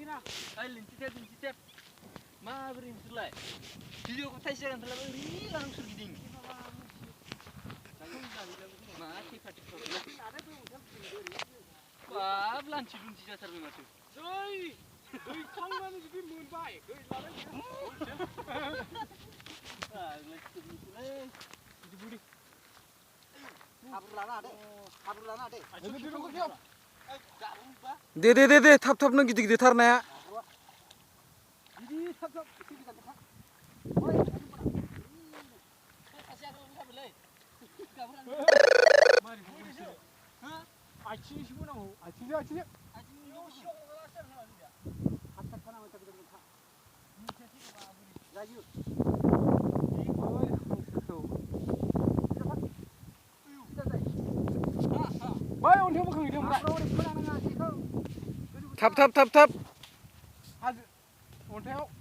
लिंथिथेब माबोरै नोंसोरलाय भिडिअखौ थाइसे जागोन थारलाय ओरै लाहां सोरगिदिं मा थेफा बाब लान्थि दुन्थि जाथारबाय माथो दैखांनानै जुदि मोनबाय गैलालाय दे थाब गिदिर गिदिरथार नाया आथिंसो नांगौ आथिंजों थाब अन्थायाव